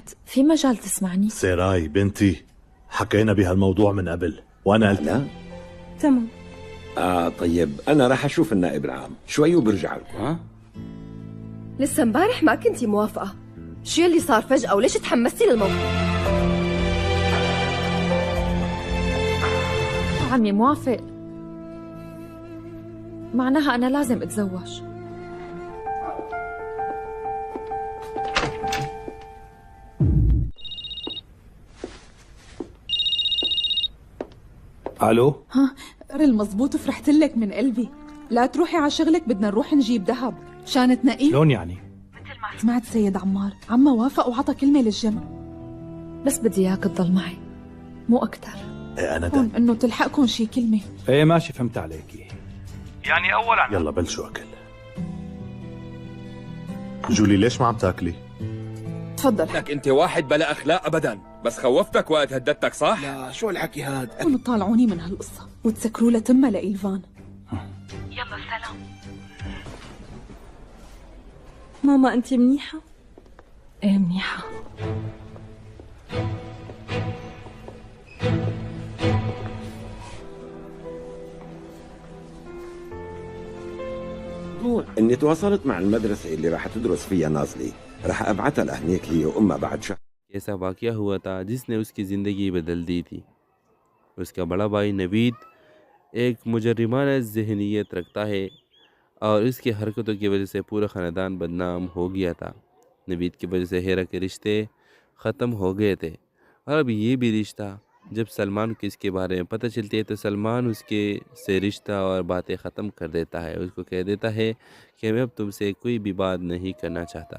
سمعت، في مجال تسمعني؟ سيراي بنتي، حكينا بهالموضوع من قبل وأنا قلت لا تمام. طيب أنا راح أشوف النائب العام شوي وبرجع لكم. لسه امبارح ما كنتي موافقة، شو يلي صار فجأة وليش تحمستي للموضوع؟ عمي موافق، معناها أنا لازم أتزوج. الو. رل مزبوط، فرحت لك من قلبي. لا تروحي على شغلك، بدنا نروح نجيب ذهب مشان تنقي. شلون يعني؟ سمعت سيد عمار عما وافق وعطى كلمة للجمع. بس بدي إياك تضل معي، مو أكتر. أنا هون إنه تلحقكم شي كلمة. ايه ماشي، فهمت عليكي. يعني اولا يلا بلشوا أكل. جولي ليش ما عم تاكلي؟ تفضل. لك انت واحد بلا اخلاق ابدا، بس خوفتك وقت هددتك صح؟ لا شو الحكي هاد؟ كونوا طالعوني من هالقصة وتسكروا لتمها لإلفان. يلا سلام. ماما أنت منيحة؟ إيه منيحة. إني تواصلت مع المدرسة اللي راح تدرس فيها نازلي، راح أبعتها لهنيك هي وأمها بعد شهر. ایسا واقعہ ہوا تھا جس نے اس کی زندگی بدل دی تھی۔ اس کا بڑا بھائی نوید ایک مجرمانہ ذہنیت رکھتا ہے اور اس کی حرکتوں کی وجہ سے پورا خاندان بدنام ہو گیا تھا۔ نوید کی وجہ سے ہیرا کے رشتے ختم ہو گئے تھے، اور اب یہ بھی رشتہ جب سلمان کو اس کے بارے میں پتہ چلتی ہے تو سلمان اس کے سے رشتہ اور باتیں ختم کر دیتا ہے۔ اس کو کہہ دیتا ہے کہ میں اب تم سے کوئی بھی بات نہیں کرنا چاہتا۔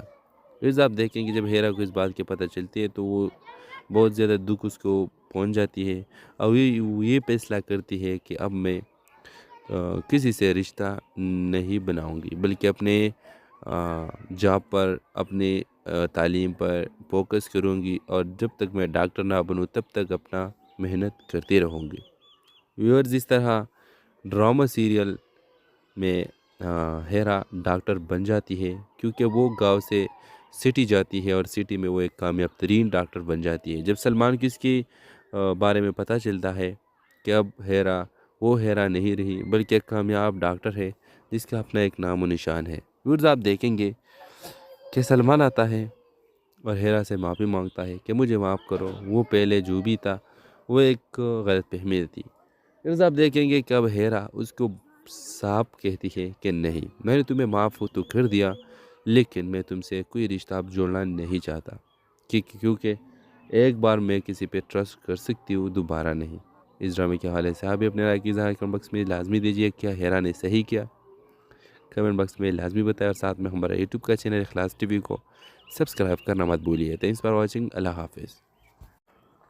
پھر آپ دیکھیں کہ جب ہیرا کو اس بات کی پتہ چلتی ہے تو وہ بہت زیادہ دکھ اس کو پہنچ جاتی ہے، اور یہ فیصلہ کرتی ہے کہ اب میں کسی سے رشتہ نہیں بناؤں گی، بلکہ اپنے جاب پر، اپنے تعلیم پر فوکس کروں گی، اور جب تک میں ڈاکٹر نہ بنوں تب تک اپنا محنت کرتی رہوں گی۔ ویورز، اس طرح ڈرامہ سیریل میں ہیرا ڈاکٹر بن جاتی ہے، کیونکہ وہ گاؤں سے سٹی جاتی ہے اور سٹی میں وہ ایک کامیاب ترین ڈاکٹر بن جاتی ہے۔ جب سلمان کو اس کے بارے میں پتہ چلتا ہے کہ اب ہیرا وہ ہیرا نہیں رہی بلکہ ایک کامیاب ڈاکٹر ہے جس کا اپنا ایک نام و نشان ہے۔ ویورز، آپ دیکھیں گے کہ سلمان آتا ہے اور ہیرا سے معافی مانگتا ہے کہ مجھے معاف کرو، وہ پہلے جو بھی تھا وہ ایک غلط فہمی تھی۔ ویورز، آپ دیکھیں گے کہ اب ہیرا اس کو صاف کہتی ہے کہ نہیں، میں نے تمہیں معاف تو کر دیا، لیکن میں تم سے کوئی رشتہ اب جوڑنا نہیں چاہتا، کیونکہ ایک بار میں کسی پہ ٹرسٹ کر سکتی ہوں، دوبارہ نہیں۔ اس ڈرامے کے حوالے سے آپ بھی اپنے رائے کی اظہار کمنٹ باکس میں لازمی دیجیے۔ کیا ہیرا نے صحیح کیا؟ کمنٹ باکس میں لازمی بتائیں، اور ساتھ میں ہمارا یوٹیوب کا چینل اخلاص ٹی وی کو سبسکرائب کرنا مت بھولیے۔ تھینکس فار واچنگ، اللہ حافظ۔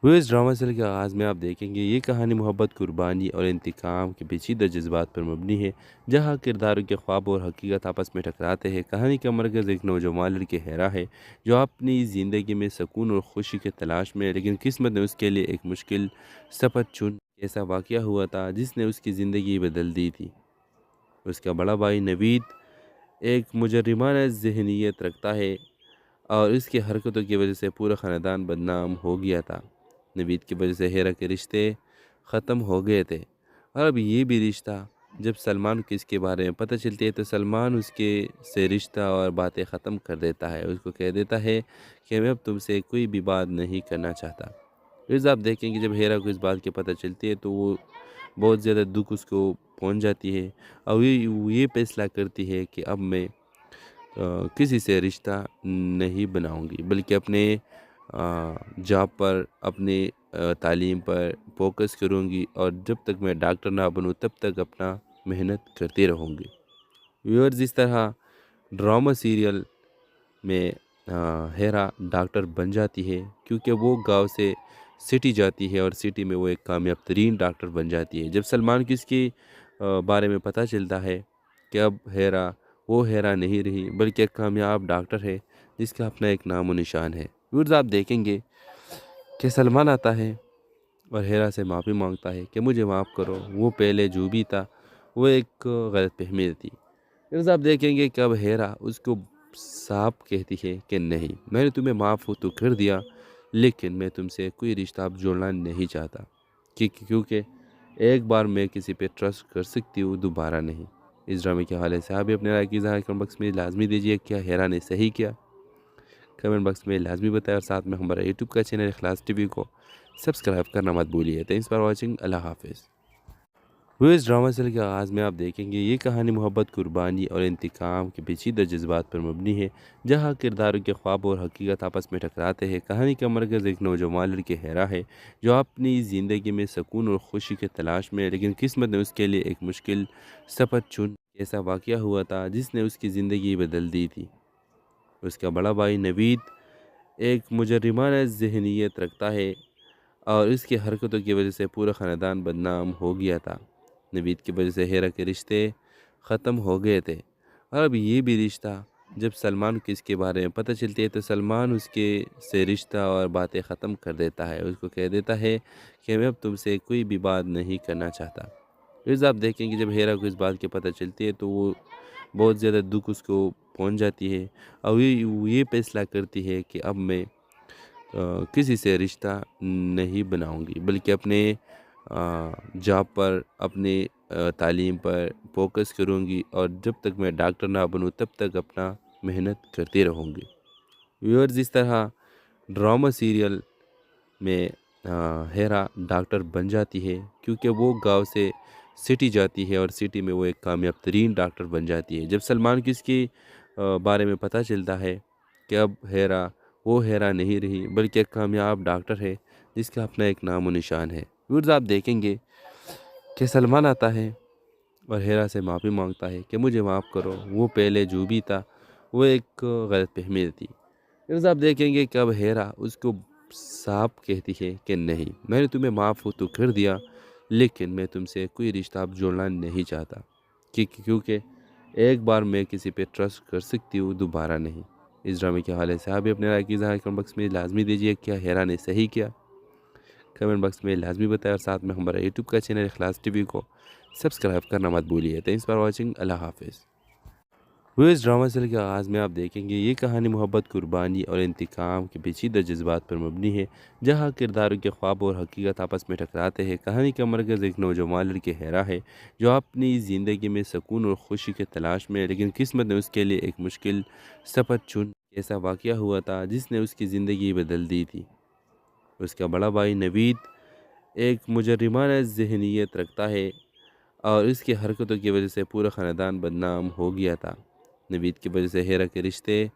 وہ اس ڈرامہ سیریل کے آغاز میں آپ دیکھیں گے یہ کہانی محبت، قربانی اور انتقام کے پیچیدہ جذبات پر مبنی ہے، جہاں کرداروں کے خواب اور حقیقت آپس میں ٹکراتے ہیں۔ کہانی کا مرکز ایک نوجوان لڑکی ہیرا ہے جو اپنی زندگی میں سکون اور خوشی کے تلاش میں ہے، لیکن قسمت نے اس کے لیے ایک مشکل سفر چن۔ ایسا واقعہ ہوا تھا جس نے اس کی زندگی بدل دی تھی۔ اس کا بڑا بھائی نوید ایک مجرمانہ ذہنیت رکھتا ہے اور اس کی حرکتوں کی وجہ سے پورا خاندان بدنام ہو گیا تھا۔ نوید کی وجہ سے ہیرا کے رشتے ختم ہو گئے تھے، اور اب یہ بھی رشتہ جب سلمان کو اس کے بارے میں پتہ چلتی ہے تو سلمان اس کے سے رشتہ اور باتیں ختم کر دیتا ہے۔ اس کو کہہ دیتا ہے کہ میں اب تم سے کوئی بھی بات نہیں کرنا چاہتا۔ پھر آپ دیکھیں کہ جب ہیرا کو اس بات کی پتہ چلتی ہے تو وہ بہت زیادہ دکھ اس کو پہنچ جاتی ہے، اور یہ فیصلہ کرتی ہے کہ اب میں کسی سے رشتہ نہیں بناؤں گی، بلکہ اپنے جاب پر، اپنے تعلیم پر فوکس کروں گی، اور جب تک میں ڈاکٹر نہ بنوں تب تک اپنا محنت کرتی رہوں گی۔ ویورز، اس طرح ڈرامہ سیریل میں ہیرا ڈاکٹر بن جاتی ہے، کیونکہ وہ گاؤں سے سٹی جاتی ہے اور سٹی میں وہ ایک کامیاب ترین ڈاکٹر بن جاتی ہے۔ جب سلمان کو اس کے بارے میں پتہ چلتا ہے کہ اب ہیرا وہ ہیرا نہیں رہی بلکہ ایک کامیاب ڈاکٹر ہے جس کا اپنا ایک نام و نشان ہے۔ ویورز، آپ دیکھیں گے کہ سلمان آتا ہے اور ہیرا سے معافی مانگتا ہے کہ مجھے معاف کرو، وہ پہلے جو بھی تھا وہ ایک غلط فہمی تھی۔ ویورز، آپ دیکھیں گے کہ اب ہیرا اس کو صاف کہتی ہے کہ نہیں، میں نے تمہیں معاف تو کر دیا، لیکن میں تم سے کوئی رشتہ اب جوڑنا نہیں چاہتا، کیونکہ ایک بار میں کسی پہ ٹرسٹ کر سکتی ہوں، دوبارہ نہیں۔ اس ڈرامے کے حوالے سے آپ بھی اپنے رائے کی اظہار کمنٹ باکس میں لازمی دیجیے۔ کیا ہیرا نے صحیح کیا؟ کمنٹ باکس میں لازمی بتائیں، اور ساتھ میں ہمارا یوٹیوب کا چینل اخلاص ٹی وی کو سبسکرائب کرنا مت بھولیے۔ تھینکس فار واچنگ، اللہ حافظ۔ اس ڈرامہ سیریل کے آغاز میں آپ دیکھیں گے یہ کہانی محبت، قربانی اور انتقام کے پیچیدہ جذبات پر مبنی ہے، جہاں کرداروں کے خواب اور حقیقت آپس میں ٹکراتے ہیں۔ کہانی کا مرکز ایک نوجوان لڑکی ہیرا ہے جو اپنی زندگی میں سکون اور خوشی کے تلاش میں ہے، لیکن قسمت نے اس کے لیے ایک مشکل سفر چن۔ ایسا واقعہ ہوا تھا جس نے اس کی زندگی بدل دی تھی۔ اس کا بڑا بھائی نوید ایک مجرمانہ ذہنیت رکھتا ہے اور اس کی حرکتوں کی وجہ سے پورا خاندان بدنام ہو گیا تھا۔ نوید کی وجہ سے ہیرا کے رشتے ختم ہو گئے تھے، اور اب یہ بھی رشتہ جب سلمان کو اس کے بارے میں پتہ چلتی ہے تو سلمان اس کے سے رشتہ اور باتیں ختم کر دیتا ہے۔ اس کو کہہ دیتا ہے کہ میں اب تم سے کوئی بھی بات نہیں کرنا چاہتا۔ پھر آپ دیکھیں کہ جب ہیرا کو اس بات کی پتہ چلتی ہے تو وہ بہت زیادہ دکھ اس کو پہنچ جاتی ہے، اور وہ یہ فیصلہ کرتی ہے کہ اب میں کسی سے رشتہ نہیں بناؤں گی، بلکہ اپنے جاب پر، اپنے تعلیم پر فوکس کروں گی، اور جب تک میں ڈاکٹر نہ بنوں تب تک اپنا محنت کرتی رہوں گی۔ ویورز، اس طرح ڈرامہ سیریل میں ہیرا ڈاکٹر بن جاتی ہے، کیونکہ وہ گاؤں سے سٹی جاتی ہے، اور سٹی میں وہ ایک کامیاب ترین ڈاکٹر بن جاتی ہے۔ جب سلمان کو اس کے بارے میں پتہ چلتا ہے کہ اب ہیرا وہ ہیرا نہیں رہی، بلکہ ایک کامیاب ڈاکٹر ہے جس کا اپنا ایک نام و نشان ہے۔ ویورز، آپ دیکھیں گے کہ سلمان آتا ہے اور ہیرا سے معافی مانگتا ہے کہ مجھے معاف کرو، وہ پہلے جو بھی تھا وہ ایک غلط فہمی تھی۔ ویورز، آپ دیکھیں گے کہ اب ہیرا اس کو صاف کہتی ہے کہ نہیں، میں نے تمہیں معاف تو کر دیا، لیکن میں تم سے کوئی رشتہ اب جوڑنا نہیں چاہتا، کیونکہ ایک بار میں کسی پہ ٹرسٹ کر سکتی ہوں، دوبارہ نہیں۔ اس ڈرامے کے حوالے سے آپ بھی اپنے رائے کی اظہار کمنٹ باکس میں لازمی دیجیے۔ کیا ہیرا نے صحیح کیا؟ کمنٹ باکس میں لازمی بتائیں، اور ساتھ میں ہمارا یوٹیوب کا چینل اخلاص ٹی وی کو سبسکرائب کرنا مت بھولیے۔ تھینکس فار واچنگ، اللہ حافظ۔ اس ڈرامہ سیریل کے آغاز میں آپ دیکھیں گے یہ کہانی محبت، قربانی اور انتقام کے پیچیدہ جذبات پر مبنی ہے، جہاں کرداروں کے خواب اور حقیقت آپس میں ٹکراتے ہیں۔ کہانی کا مرکز ایک نوجوان لڑکی ہیرا ہے جو اپنی زندگی میں سکون اور خوشی کے تلاش میں ہے، لیکن قسمت نے اس کے لیے ایک مشکل سفر چن۔ ایسا واقعہ ہوا تھا جس نے اس کی زندگی بدل دی تھی۔ اس کا بڑا بھائی نوید ایک مجرمانہ ذہنیت رکھتا ہے اور اس کی حرکتوں کی وجہ سے پورا خاندان بدنام ہو گیا تھا۔ نوید کی وجہ سے ہیرا کے رشتے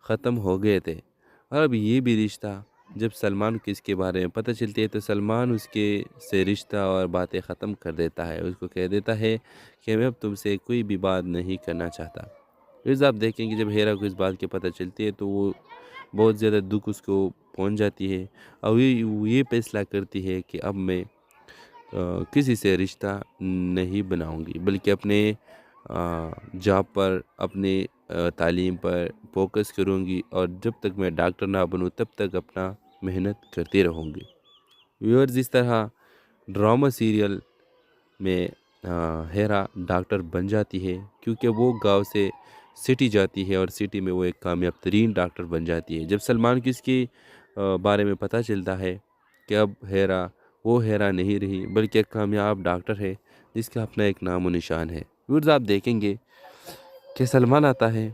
ختم ہو گئے تھے، اور اب یہ بھی رشتہ جب سلمان کو اس کے بارے میں پتہ چلتی ہے تو سلمان اس کے سے رشتہ اور باتیں ختم کر دیتا ہے۔ اس کو کہہ دیتا ہے کہ میں اب تم سے کوئی بھی بات نہیں کرنا چاہتا۔ پھر آپ دیکھیں کہ جب ہیرا کو اس بات کی پتہ چلتی ہے تو وہ بہت زیادہ دکھ اس کو پہنچ جاتی ہے، اور وہ یہ فیصلہ کرتی ہے کہ اب میں کسی سے رشتہ نہیں بناؤں گی، بلکہ اپنے جاب پر، اپنے تعلیم پر فوکس کروں گی، اور جب تک میں ڈاکٹر نہ بنوں تب تک اپنا محنت کرتی رہوں گی۔ ویورز، اس طرح ڈرامہ سیریل میں ہیرا ڈاکٹر بن جاتی ہے، کیونکہ وہ گاؤں سے سٹی جاتی ہے، اور سٹی میں وہ ایک کامیاب ترین ڈاکٹر بن جاتی ہے۔ جب سلمان کو اس کے بارے میں پتہ چلتا ہے کہ اب ہیرا وہ ہیرا نہیں رہی، بلکہ ایک کامیاب ڈاکٹر ہے جس کا اپنا ایک نام و نشان ہے۔ ویورز، آپ دیکھیں گے کہ سلمان آتا ہے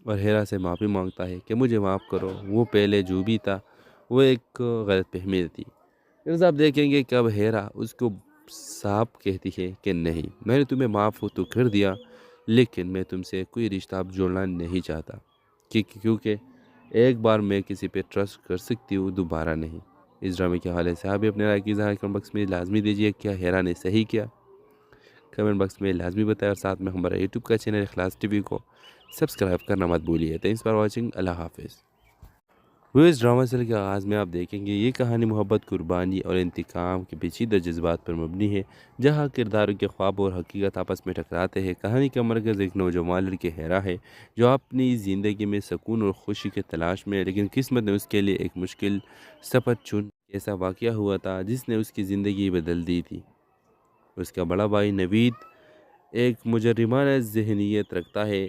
اور ہیرا سے معافی مانگتا ہے کہ مجھے معاف کرو، وہ پہلے جو بھی تھا وہ ایک غلط فہمی تھی۔ ویورز، آپ دیکھیں گے کہ اب ہیرا اس کو صاف کہتی ہے کہ نہیں، میں نے تمہیں معاف تو کر دیا، لیکن میں تم سے کوئی رشتہ اب جوڑنا نہیں چاہتا، کیونکہ ایک بار میں کسی پہ ٹرسٹ کر سکتی ہوں، دوبارہ نہیں۔ اس ڈرامے کے حوالے سے آپ بھی اپنے رائے کی اظہار کمنٹ باکس میں لازمی دیجیے۔ کیا ہیرا نے صحیح کیا؟ کمنٹ باکس میں لازمی بتائیں، اور ساتھ میں ہمارا یوٹیوب کا چینل اخلاص ٹی وی کو سبسکرائب کرنا مت بھولیے۔ تھینکس فار واچنگ، اللہ حافظ۔ اس ڈرامہ سیریل کے آغاز میں آپ دیکھیں گے یہ کہانی محبت، قربانی اور انتقام کے پیچیدہ جذبات پر مبنی ہے، جہاں کرداروں کے خواب اور حقیقت آپس میں ٹکراتے ہیں۔ کہانی کا مرکز ایک نوجوان لڑکی ہیرا ہے جو اپنی زندگی میں سکون اور خوشی کے تلاش میں ہے، لیکن قسمت نے اس کے لیے ایک مشکل سفر چن۔ ایسا واقعہ ہوا تھا جس نے اس کی زندگی بدل دی تھی۔ اس کا بڑا بھائی نوید ایک مجرمانہ ذہنیت رکھتا ہے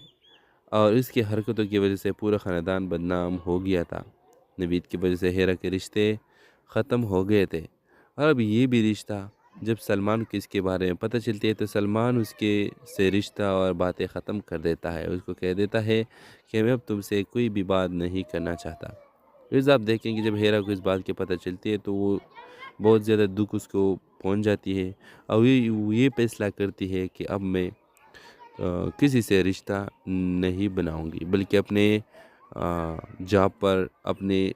اور اس کی حرکتوں کی وجہ سے پورا خاندان بدنام ہو گیا تھا۔ نوید کی وجہ سے ہیرا کے رشتے ختم ہو گئے تھے، اور اب یہ بھی رشتہ جب سلمان کو اس کے بارے میں پتہ چلتی ہے تو سلمان اس کے سے رشتہ اور باتیں ختم کر دیتا ہے۔ اس کو کہہ دیتا ہے کہ میں اب تم سے کوئی بھی بات نہیں کرنا چاہتا۔ پھر آپ دیکھیں کہ جب ہیرا کو اس بات کی پتہ چلتی ہے تو وہ بہت زیادہ دکھ اس کو پہنچ جاتی ہے، اور یہ فیصلہ کرتی ہے کہ اب میں کسی سے رشتہ نہیں بناؤں گی، بلکہ اپنے جاب پر، اپنے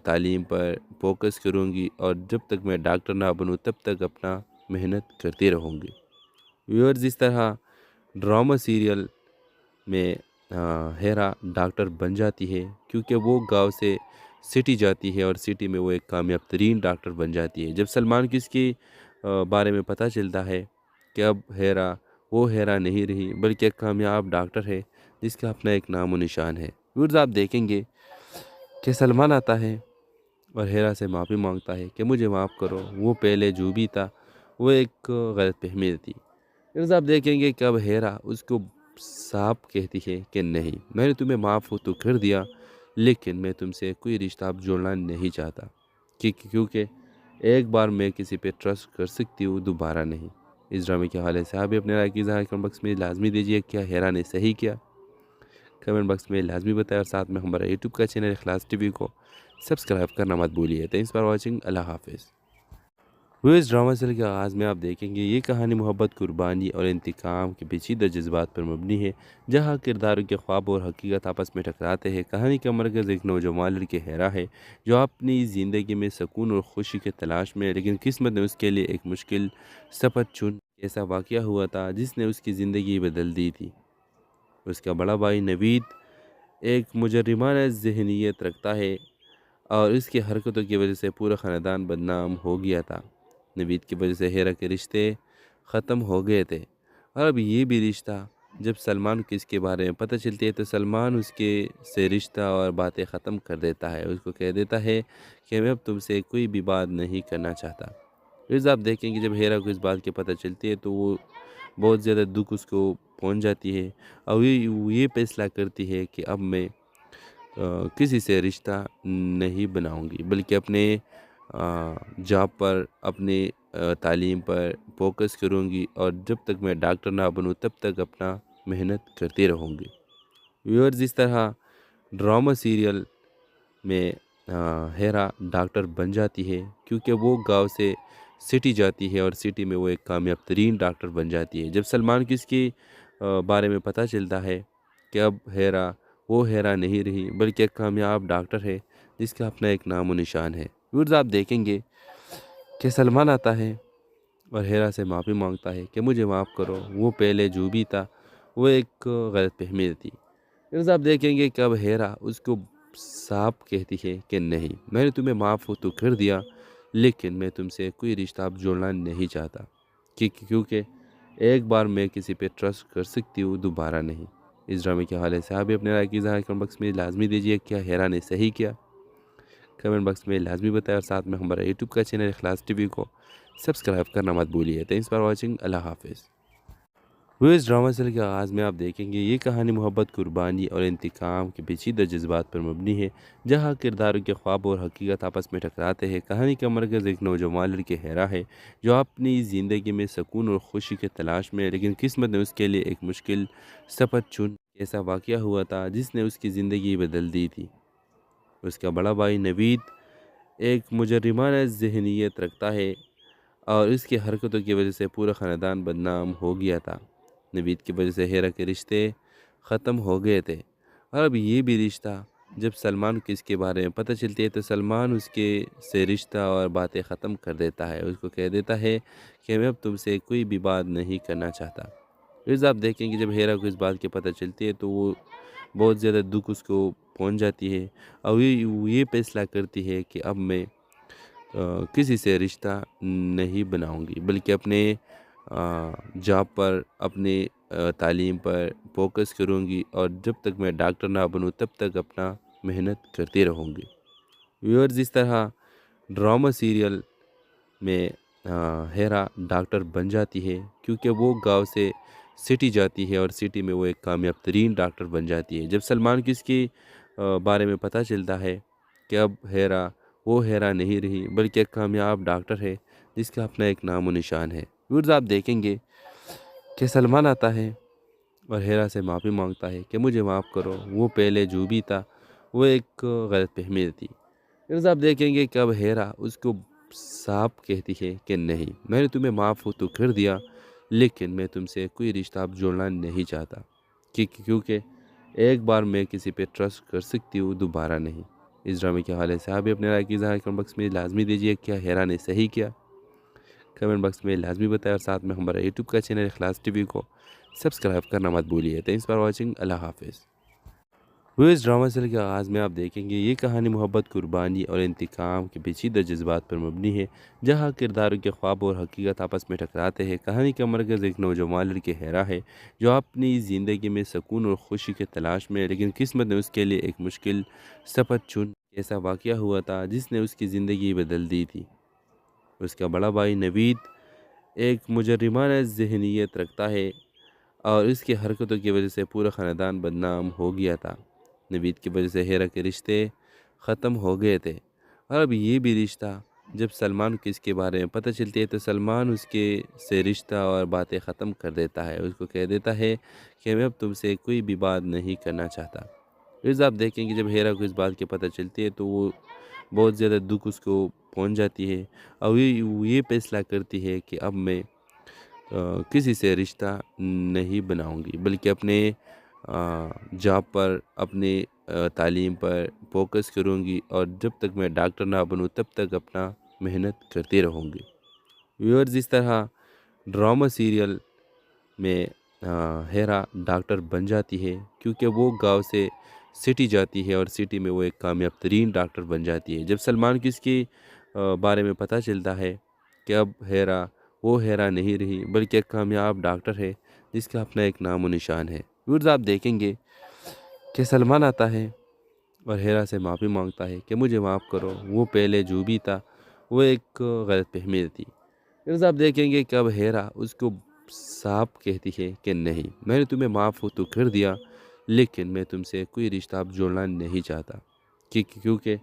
تعلیم پر فوکس کروں گی، اور جب تک میں ڈاکٹر نہ بنوں تب تک اپنا محنت کرتی رہوں گی۔ ویورز، اس طرح ڈرامہ سیریل میں ہیرا ڈاکٹر بن جاتی ہے، کیونکہ وہ گاؤں سے سٹی جاتی ہے، اور سٹی میں وہ ایک کامیاب ترین ڈاکٹر بن جاتی ہے۔ جب سلمان کو اس کے بارے میں پتہ چلتا ہے کہ اب ہیرا وہ ہیرا نہیں رہی، بلکہ ایک کامیاب ڈاکٹر ہے جس کا اپنا ایک نام و نشان ہے۔ ویورز، آپ دیکھیں گے کہ سلمان آتا ہے اور ہیرا سے معافی مانگتا ہے کہ مجھے معاف کرو، وہ پہلے جو بھی تھا وہ ایک غلط فہمی تھی۔ ویورز، آپ دیکھیں گے کہ اب ہیرا اس کو صاف کہتی ہے کہ نہیں، میں نے تمہیں معاف تو کر دیا، لیکن میں تم سے کوئی رشتہ اب جوڑنا نہیں چاہتا، کیونکہ ایک بار میں کسی پہ ٹرسٹ کر سکتی ہوں، دوبارہ نہیں۔ اس ڈرامے کے حوالے سے آپ بھی اپنے رائے کی اظہار کمنٹ باکس میں لازمی دیجیے۔ کیا ہیرا نے صحیح کیا؟ کمنٹ باکس میں لازمی بتائیں، اور ساتھ میں ہمارا یوٹیوب کا چینل اخلاص ٹی وی کو سبسکرائب کرنا مت بھولیے۔ تھینکس فار واچنگ، اللہ حافظ۔ وہ اس ڈرامہ سیریل کے آغاز میں آپ دیکھیں گے یہ کہانی محبت، قربانی اور انتقام کے پیچیدہ جذبات پر مبنی ہے، جہاں کرداروں کے خواب اور حقیقت آپس میں ٹکراتے ہیں۔ کہانی کا مرکز ایک نوجوان لڑکے ہیرا ہے جو اپنی زندگی میں سکون اور خوشی کے تلاش میں ہے، لیکن قسمت نے اس کے لیے ایک مشکل سفر چن۔ ایسا واقعہ ہوا تھا جس نے اس کی زندگی بدل دی تھی۔ اس کا بڑا بھائی نوید ایک مجرمانہ ذہنیت رکھتا ہے، اور اس کی حرکتوں کی وجہ سے پورا خاندان بدنام ہو گیا تھا۔ نوید کی وجہ سے ہیرا کے رشتے ختم ہو گئے تھے، اور اب یہ بھی رشتہ جب سلمان کو اس کے بارے میں پتہ چلتی ہے تو سلمان اس کے سے رشتہ اور باتیں ختم کر دیتا ہے۔ اس کو کہہ دیتا ہے کہ میں اب تم سے کوئی بھی بات نہیں کرنا چاہتا۔ پھر آپ دیکھیں کہ جب ہیرا کو اس بات کی پتہ چلتی ہے تو وہ بہت زیادہ دکھ اس کو پہنچ جاتی ہے، اور یہ فیصلہ کرتی ہے کہ اب میں کسی سے رشتہ نہیں بناؤں گی، بلکہ اپنے جاب پر، اپنے تعلیم پر فوکس کروں گی، اور جب تک میں ڈاکٹر نہ بنوں تب تک اپنا محنت کرتی رہوں گی۔ ویورز، اس طرح ڈرامہ سیریل میں ہیرا ڈاکٹر بن جاتی ہے، کیونکہ وہ گاؤں سے سٹی جاتی ہے، اور سٹی میں وہ ایک کامیاب ترین ڈاکٹر بن جاتی ہے۔ جب سلمان کو اس کے بارے میں پتہ چلتا ہے کہ اب ہیرا وہ ہیرا نہیں رہی، بلکہ ایک کامیاب ڈاکٹر ہے جس کا اپنا ایک نام و نشان ہے۔ ویورز، آپ دیکھیں گے کہ سلمان آتا ہے اور ہیرا سے معافی مانگتا ہے کہ مجھے معاف کرو، وہ پہلے جو بھی تھا وہ ایک غلط فہمی تھی۔ ویورز، آپ دیکھیں گے کہ اب ہیرا اس کو صاف کہتی ہے کہ نہیں، میں نے تمہیں معاف تو کر دیا، لیکن میں تم سے کوئی رشتہ اب جوڑنا نہیں چاہتا، کیونکہ ایک بار میں کسی پہ ٹرسٹ کر سکتی ہوں، دوبارہ نہیں۔ اس ڈرامے کے حوالے سے آپ بھی اپنے رائے کی اظہار کمنٹ باکس میں لازمی دیجیے۔ کیا ہیرا نے صحیح کیا؟ کمنٹ باکس میں لازمی بتائیں، اور ساتھ میں ہمارا یوٹیوب کا چینل اخلاص ٹی وی کو سبسکرائب کرنا مت بھولیے۔ تھینکس فار واچنگ، اللہ حافظ۔ وہ اس ڈرامہ سیریل کے آغاز میں آپ دیکھیں گے یہ کہانی محبت، قربانی اور انتقام کے پیچیدہ جذبات پر مبنی ہے، جہاں کرداروں کے خواب اور حقیقت آپس میں ٹکراتے ہیں۔ کہانی کا مرکز ایک نوجوان لڑکے ہیرا ہے جو اپنی زندگی میں سکون اور خوشی کے تلاش میں ہے، لیکن قسمت نے اس کے لیے ایک مشکل سفر چن۔ ایسا واقعہ ہوا تھا جس نے اس کی زندگی بدل دی تھی۔ اس کا بڑا بھائی نوید ایک مجرمانہ ذہنیت رکھتا ہے، اور اس کی حرکتوں کی وجہ سے پورا خاندان بدنام ہو گیا تھا۔ نوید کی وجہ سے ہیرا کے رشتے ختم ہو گئے تھے، اور اب یہ بھی رشتہ جب سلمان کو اس کے بارے میں پتہ چلتی ہے تو سلمان اس کے سے رشتہ اور باتیں ختم کر دیتا ہے۔ اس کو کہہ دیتا ہے کہ میں اب تم سے کوئی بھی بات نہیں کرنا چاہتا۔ پھر آپ دیکھیں کہ جب ہیرا کو اس بات کی پتہ چلتی ہے تو وہ بہت زیادہ دکھ اس کو پہنچ جاتی ہے، اور یہ فیصلہ کرتی ہے کہ اب میں کسی سے رشتہ نہیں بناؤں گی، بلکہ اپنے جاب پر، اپنے تعلیم پر فوکس کروں گی، اور جب تک میں ڈاکٹر نہ بنوں تب تک اپنا محنت کرتی رہوں گی۔ ویورز، اس طرح ڈرامہ سیریل میں ہیرا ڈاکٹر بن جاتی ہے، کیونکہ وہ گاؤں سے سٹی جاتی ہے اور سٹی میں وہ ایک کامیاب ترین ڈاکٹر بن جاتی ہے۔ جب سلمان کو اس کے بارے میں پتہ چلتا ہے کہ اب ہیرا وہ ہیرا نہیں رہی بلکہ ایک کامیاب ڈاکٹر ہے جس کا اپنا ایک نام و نشان ہے۔ ویورز آپ دیکھیں گے کہ سلمان آتا ہے اور ہیرا سے معافی مانگتا ہے کہ مجھے معاف کرو، وہ پہلے جو بھی تھا وہ ایک غلط فہمی تھی۔ ویورز آپ دیکھیں گے کہ اب ہیرا اس کو صاف کہتی ہے کہ نہیں، میں نے تمہیں معاف تو کر دیا لیکن میں تم سے کوئی رشتہ اب جوڑنا نہیں چاہتا، کیونکہ ایک بار میں کسی پہ ٹرسٹ کر سکتی ہوں، دوبارہ نہیں۔ اس ڈرامے کے حوالے سے آپ بھی اپنے رائے کی اظہار کمنٹ باکس میں لازمی دیجیے۔ کیا ہیرا نے صحیح کیا؟ کمنٹ باکس میں لازمی بتائیں اور ساتھ میں ہمارا یوٹیوب کا چینل اخلاص ٹی وی کو سبسکرائب کرنا مت بھولیے۔ تھینکس فار واچنگ، اللہ حافظ۔ اس ڈرامہ سیریل کے آغاز میں آپ دیکھیں گے یہ کہانی محبت، قربانی اور انتقام کے پیچیدہ جذبات پر مبنی ہے، جہاں کرداروں کے خواب اور حقیقت آپس میں ٹکراتے ہیں۔ کہانی کا مرکز ایک نوجوان لڑکی ہیرا ہے جو اپنی زندگی میں سکون اور خوشی کے تلاش میں ہے، لیکن قسمت نے اس کے لیے ایک مشکل سفر چن۔ ایسا واقعہ ہوا تھا جس نے اس کی زندگی بدل دی تھی۔ اس کا بڑا بھائی نوید ایک مجرمانہ ذہنیت رکھتا ہے اور اس کی حرکتوں کی وجہ سے پورا خاندان بدنام ہو گیا تھا۔ نوید کی وجہ سے ہیرا کے رشتے ختم ہو گئے تھے، اور اب یہ بھی رشتہ جب سلمان کو اس کے بارے میں پتہ چلتی ہے تو سلمان اس کے سے رشتہ اور باتیں ختم کر دیتا ہے۔ اس کو کہہ دیتا ہے کہ میں اب تم سے کوئی بھی بات نہیں کرنا چاہتا۔ پھر آپ دیکھیں کہ جب ہیرا کو اس بات کی پتہ چلتی ہے تو وہ بہت زیادہ دکھ اس کو پہنچ جاتی ہے اور یہ فیصلہ کرتی ہے کہ اب میں کسی سے رشتہ نہیں بناؤں گی بلکہ اپنے جاب پر، اپنے تعلیم پر فوکس کروں گی، اور جب تک میں ڈاکٹر نہ بنوں تب تک اپنا محنت کرتی رہوں گی۔ ویورز اس طرح ڈرامہ سیریل میں ہیرا ڈاکٹر بن جاتی ہے کیونکہ وہ گاؤں سے سٹی جاتی ہے اور سٹی میں وہ ایک کامیاب ترین ڈاکٹر بن جاتی ہے۔ جب سلمان کو اس کے بارے میں پتہ چلتا ہے کہ اب ہیرا وہ ہیرا نہیں رہی بلکہ ایک کامیاب ڈاکٹر ہے جس کا اپنا ایک نام و نشان ہے۔ ویورز آپ دیکھیں گے کہ سلمان آتا ہے اور ہیرا سے معافی مانگتا ہے کہ مجھے معاف کرو، وہ پہلے جو بھی تھا وہ ایک غلط فہمی تھی۔ ویورز آپ دیکھیں گے کہ اب ہیرا اس کو صاف کہتی ہے کہ نہیں، میں نے تمہیں معاف تو کر دیا لیکن میں تم سے کوئی رشتہ اب جوڑنا نہیں چاہتا، کیونکہ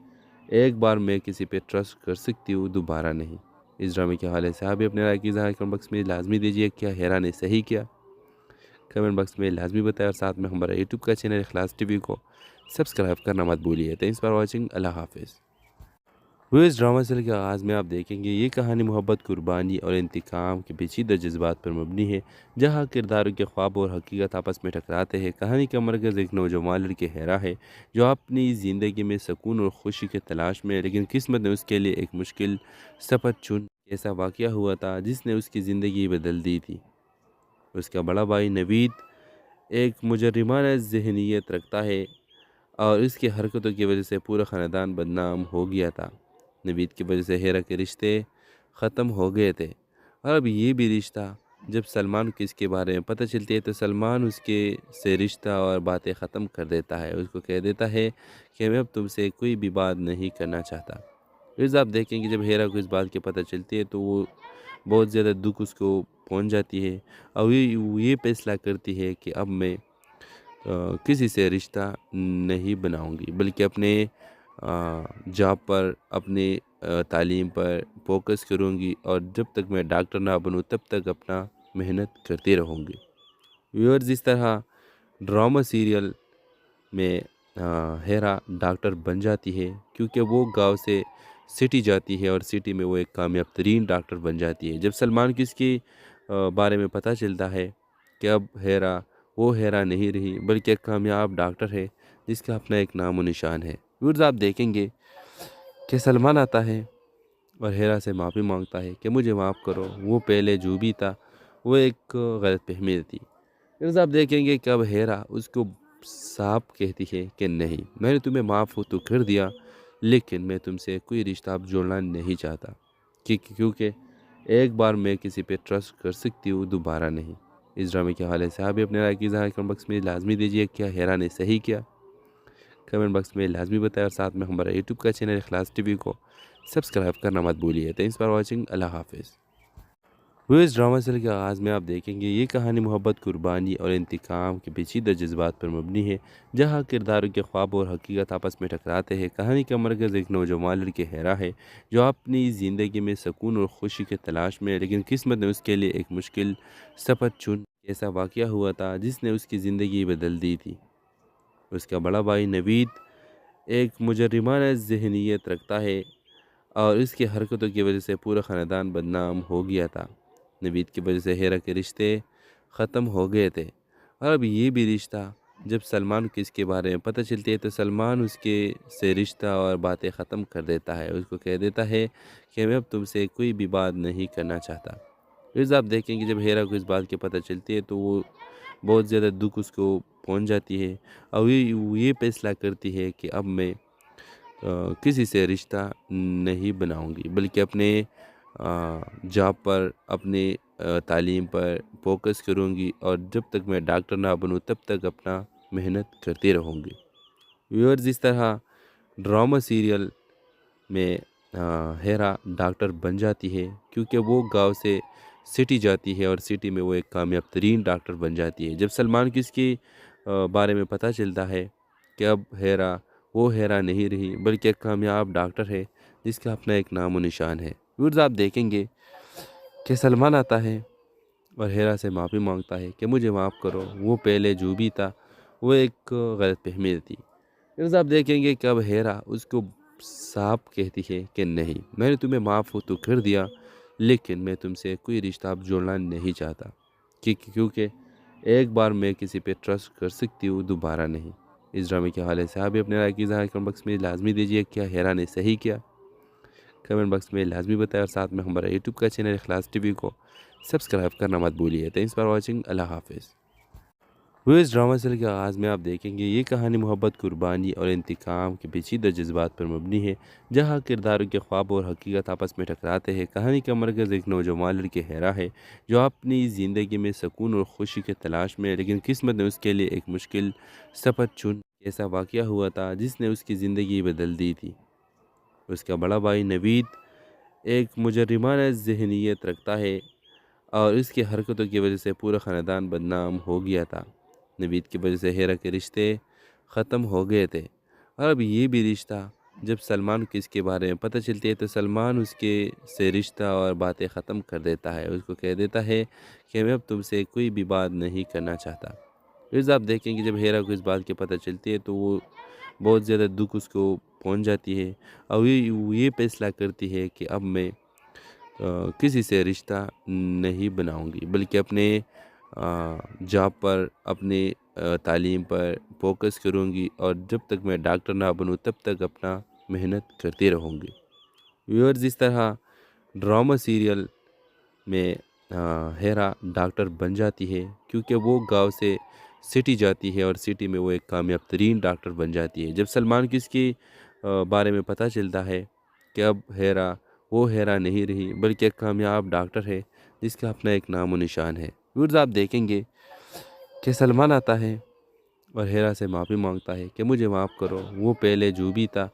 ایک بار میں کسی پہ ٹرسٹ کر سکتی ہوں، دوبارہ نہیں۔ اس ڈرامے کے حوالے سے آپ بھی اپنے رائے کی اظہار کمنٹ باکس میں لازمی دیجیے۔ کیا ہیرا نے صحیح کیا؟ کمنٹ باکس میں لازمی بتائیں اور ساتھ میں ہمارا یوٹیوب کا چینل اخلاص ٹی وی کو سبسکرائب کرنا مت بھولیے۔ تھینکس فار واچنگ، اللہ حافظ۔ اس ڈرامہ سیریل کے آغاز میں آپ دیکھیں گے یہ کہانی محبت، قربانی اور انتقام کے پیچیدہ جذبات پر مبنی ہے، جہاں کرداروں کے خواب اور حقیقت آپس میں ٹکراتے ہیں۔ کہانی کا مرکز ایک نوجوان لڑکی ہیرا ہے جو اپنی زندگی میں سکون اور خوشی کے تلاش میں ہے، لیکن قسمت نے اس کے لیے ایک مشکل سفر چن۔ ایسا واقعہ ہوا تھا جس نے اس کی زندگی بدل دی تھی۔ اس کا بڑا بھائی نوید ایک مجرمانہ ذہنیت رکھتا ہے اور اس کی حرکتوں کی وجہ سے پورا خاندان بدنام ہو گیا تھا۔ نوید کی وجہ سے ہیرا کے رشتے ختم ہو گئے تھے، اور اب یہ بھی رشتہ جب سلمان کو اس کے بارے میں پتہ چلتی ہے تو سلمان اس کے سے رشتہ اور باتیں ختم کر دیتا ہے۔ اس کو کہہ دیتا ہے کہ میں اب تم سے کوئی بھی بات نہیں کرنا چاہتا۔ پھر آپ دیکھیں کہ جب ہیرا کو اس بات کی پتہ چلتی ہے تو وہ بہت زیادہ دکھ اس کو پہنچ جاتی ہے اور یہ فیصلہ کرتی ہے کہ اب میں کسی سے رشتہ نہیں بناؤں گی بلکہ اپنے جاب پر، اپنے تعلیم پر فوکس کروں گی، اور جب تک میں ڈاکٹر نہ بنوں تب تک اپنا محنت کرتی رہوں گی۔ ویورز اس طرح ڈرامہ سیریل میں ہیرا ڈاکٹر بن جاتی ہے کیونکہ وہ گاؤں سے سٹی جاتی ہے اور سٹی میں وہ ایک کامیاب ترین ڈاکٹر بن جاتی ہے۔ جب سلمان کو اس کے بارے میں پتہ چلتا ہے کہ اب ہیرا وہ ہیرا نہیں رہی بلکہ ایک کامیاب ڈاکٹر ہے جس کا اپنا ایک نام و نشان ہے۔ ویورز آپ دیکھیں گے کہ سلمان آتا ہے اور ہیرا سے معافی مانگتا ہے کہ مجھے معاف کرو، وہ پہلے جو بھی تھا وہ ایک غلط فہمی تھی۔ ویورز آپ دیکھیں گے کہ اب ہیرا اس کو صاف کہتی ہے کہ نہیں، میں نے تمہیں معاف تو کر دیا لیکن میں تم سے کوئی رشتہ اب جوڑنا نہیں چاہتا، کیونکہ ایک بار میں کسی پہ ٹرسٹ کر سکتی ہوں، دوبارہ نہیں۔ اس ڈرامے کے حوالے سے آپ بھی اپنے رائے کی اظہار کمنٹ باکس میں لازمی دیجیے۔ کیا ہیرا نے صحیح کیا؟ کمنٹ باکس میں لازمی بتائیں اور ساتھ میں ہمارا یوٹیوب کا چینل اخلاص ٹی وی کو سبسکرائب کرنا مت بھولیے۔ تھینکس فار واچنگ، اللہ حافظ۔ وہ اس ڈرامہ سیریل کے آغاز میں آپ دیکھیں گے یہ کہانی محبت، قربانی اور انتقام کے پیچیدہ جذبات پر مبنی ہے، جہاں کرداروں کے خواب اور حقیقت آپس میں ٹکراتے ہیں۔ کہانی کا مرکز ایک نوجوان لڑکی ہیرا ہے جو اپنی زندگی میں سکون اور خوشی کے تلاش میں ہے، لیکن قسمت نے اس کے لیے ایک مشکل سفر چن ایسا واقعہ ہوا تھا جس نے اس کی زندگی بدل دی تھی۔ اس کا بڑا بھائی نوید ایک مجرمانہ ذہنیت رکھتا ہے اور اس کی حرکتوں کی وجہ سے پورا خاندان بدنام ہو گیا تھا۔ نوید کی وجہ سے ہیرا کے رشتے ختم ہو گئے تھے، اور اب یہ بھی رشتہ جب سلمان کو اس کے بارے میں پتہ چلتی ہے تو سلمان اس کے سے رشتہ اور باتیں ختم کر دیتا ہے۔ اس کو کہہ دیتا ہے کہ میں اب تم سے کوئی بھی بات نہیں کرنا چاہتا۔ پھر آپ دیکھیں کہ جب ہیرا کو اس بات کی پتہ چلتی ہے تو وہ بہت زیادہ دکھ اس کو پہنچ جاتی ہے، اور وہ یہ فیصلہ کرتی ہے کہ اب میں کسی سے رشتہ نہیں بناؤں گی، بلکہ اپنے جاب پر، اپنے تعلیم پر فوکس کروں گی، اور جب تک میں ڈاکٹر نہ بنوں تب تک اپنا محنت کرتی رہوں گی۔ ویورز، اس طرح ڈرامہ سیریل میں ہیرا ڈاکٹر بن جاتی ہے، کیونکہ وہ گاؤں سے سٹی جاتی ہے اور سٹی میں وہ ایک کامیاب ترین ڈاکٹر بن جاتی ہے۔ جب سلمان کو اس کے بارے میں پتہ چلتا ہے کہ اب ہیرا وہ ہیرا نہیں رہی بلکہ ایک کامیاب ڈاکٹر ہے جس کا اپنا ایک نام و نشان ہے۔ ویورز، آپ دیکھیں گے کہ سلمان آتا ہے اور ہیرا سے معافی مانگتا ہے کہ مجھے معاف کرو، وہ پہلے جو بھی تھا وہ ایک غلط فہمی تھی۔ پھر آپ دیکھیں گے کہ اب ہیرا اس کو صاف کہتی ہے کہ نہیں، میں نے تمہیں معاف تو کر دیا، لیکن میں تم سے کوئی رشتہ اب جوڑنا نہیں چاہتا، کیونکہ ایک بار میں کسی پہ ٹرسٹ کر سکتی ہوں، دوبارہ نہیں۔ اس ڈرامے کے حوالے سے آپ بھی اپنے رائے کی اظہار کمنٹ باکس میں لازمی دیجیے۔ کیا ہیرا نے صحیح کیا؟ کمنٹ باکس میں لازمی بتائیں، اور ساتھ میں ہمارا یوٹیوب کا چینل اخلاص ٹی وی کو سبسکرائب کرنا مت بھولیے۔ تھینکس فار واچنگ، اللہ حافظ۔ وہ اس ڈرامہ سیریل کے آغاز میں آپ دیکھیں گے یہ کہانی محبت، قربانی اور انتقام کے پیچیدہ جذبات پر مبنی ہے، جہاں کرداروں کے خواب اور حقیقت آپس میں ٹکراتے ہیں۔ کہانی کا مرکز ایک نوجوان لڑکی ہیرا ہے جو اپنی زندگی میں سکون اور خوشی کے تلاش میں ہے، لیکن قسمت نے اس کے لیے ایک مشکل سفر چن ایسا واقعہ ہوا تھا جس نے اس کی زندگی بدل دی تھی۔ اس کا بڑا بھائی نوید ایک مجرمانہ ذہنیت رکھتا ہے اور اس کی حرکتوں کی وجہ سے پورا خاندان بدنام ہو گیا تھا۔ نوید کی وجہ سے ہیرا کے رشتے ختم ہو گئے تھے، اور اب یہ بھی رشتہ جب سلمان کو اس کے بارے میں پتہ چلتی ہے تو سلمان اس کے سے رشتہ اور باتیں ختم کر دیتا ہے۔ اس کو کہہ دیتا ہے کہ میں اب تم سے کوئی بھی بات نہیں کرنا چاہتا۔ پھر آپ دیکھیں کہ جب ہیرا کو اس بات کی پتہ چلتی ہے تو وہ بہت زیادہ دکھ اس کو پہنچ جاتی ہے، اور وہ یہ فیصلہ کرتی ہے کہ اب میں کسی سے رشتہ نہیں بناؤں گی، بلکہ اپنے جاب پر، اپنے تعلیم پر فوکس کروں گی، اور جب تک میں ڈاکٹر نہ بنوں تب تک اپنا محنت کرتی رہوں گی۔ ویورز، اس طرح ڈرامہ سیریل میں ہیرا ڈاکٹر بن جاتی ہے، کیونکہ وہ گاؤں سے سٹی جاتی ہے اور سٹی میں وہ ایک کامیاب ترین ڈاکٹر بن جاتی ہے۔ جب سلمان کو اس کے بارے میں پتہ چلتا ہے کہ اب ہیرا وہ ہیرا نہیں رہی بلکہ ایک کامیاب ڈاکٹر ہے جس کا اپنا ایک نام و نشان ہے۔ ویورز، آپ دیکھیں گے کہ سلمان آتا ہے اور ہیرا سے معافی مانگتا ہے کہ مجھے معاف کرو، وہ پہلے جو بھی تھا